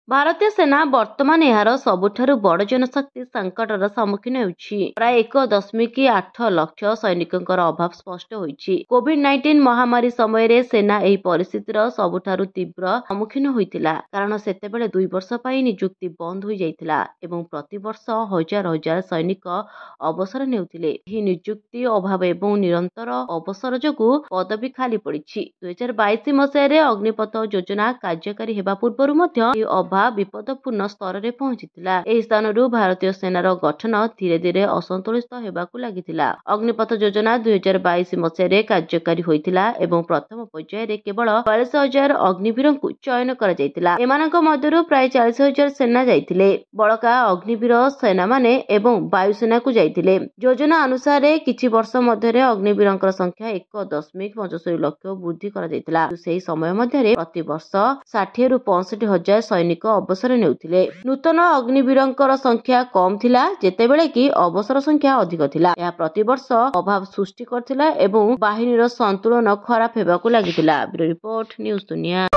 ଭାରତୀୟ ସେନା ବର୍ତ୍ତମାନ ଏହାର ସବୁଠାରୁ ବଡ଼ ଜନଶକ୍ତି ସଂକଟର ସମ୍ମୁଖୀନ ହେଉଛି। ପ୍ରାୟ 1.8 ଲକ୍ଷ ସୈନିକଙ୍କର ଅଭାବ ସ୍ପଷ୍ଟ ହୋଇଛି। କୋଭିଡ-19 ମହାମାରୀ ସମୟରେ ସେନା ଏହି ପରିସ୍ଥିତିର ସବୁଠାରୁ ତୀବ୍ର ସମ୍ମୁଖୀନ ହୋଇଥିଲା, କାରଣ ସେତେବେଳେ 2 ବର୍ଷ ପାଇଁ ନିଯୁକ୍ତି ବନ୍ଦ ହୋଇଯାଇଥିଲା ଏବଂ ପ୍ରତିବର୍ଷ ହଜାର ହଜାର ସୈନିକ ଅବସର ନେଉଥିଲେ। ଏହି ନିଯୁକ୍ତି ଅଭାବ ଏବଂ ନିରନ୍ତର ଅବସର ଯୋଗୁଁ ପଦବୀ ଖାଲି ପଡ଼ିଛି। 2022 ମସିହାରେ ଅଗ୍ନିପଥ ଯୋଜନା କାର୍ଯ୍ୟକାରୀ ହେବା ପୂର୍ବରୁ ମଧ୍ୟ ଏହି ଅଭାବ ବିପଦପୂର୍ଣ୍ଣ ସ୍ତରରେ ପହଞ୍ଚିଥିଲା। ଏହି ସ୍ଥାନରୁ ଭାରତୀୟ ସେନାର ଗଠନ ଧୀରେ ଧୀରେ ଅସନ୍ତୁଳିତ ହେବାକୁ ଲାଗିଥିଲା। ଅଗ୍ନିପଥ ଯୋଜନା 2022 ମସିହାରେ କାର୍ଯ୍ୟକାରୀ ହୋଇଥିଲା ଏବଂ ପ୍ରଥମ ପର୍ଯ୍ୟାୟରେ କେବଳ 42,000 ଅଗ୍ନିବୀରଙ୍କୁ ଚୟନ କରାଯାଇଥିଲା। ଏମାନଙ୍କ ମଧ୍ୟରୁ ପ୍ରାୟ 40,000 ସେନା ଯାଇଥିଲେ। ବଳକା ଅଗ୍ନିବୀର ସେନାମାନେ ଏବଂ ବାୟୁସେନାକୁ ଯାଇଥିଲେ। ଯୋଜନା ଅନୁସାରେ କିଛି ବର୍ଷ ମଧ୍ୟରେ ଅଗ୍ନିବୀରଙ୍କର ସଂଖ୍ୟା 1.75 ଲକ୍ଷ ବୃଦ୍ଧି କରାଯାଇଥିଲା। କିନ୍ତୁ ସେହି ସମୟ ମଧ୍ୟରେ ପ୍ରତିବର୍ଷ 60ରୁ 65,000 ସୈନିକ ଅବସର ନେଉଥିଲେ। ନୂତନ ଅଗ୍ନିବୀରଙ୍କର ସଂଖ୍ୟା କମ୍ ଥିଲା, ଯେତେବେଳେ କି ଅବସର ସଂଖ୍ୟା ଅଧିକ ଥିଲା। ଏହା ପ୍ରତିବର୍ଷ ଅଭାବ ସୃଷ୍ଟି କରିଥିଲା ଏବଂ ବାହିନୀର ସନ୍ତୁଳନ ଖରାପ ହେବାକୁ ଲାଗିଥିଲା। ବ୍ୟୁରୋ ରିପୋର୍ଟ, ନ୍ୟୁଜ ଦୁନିଆ।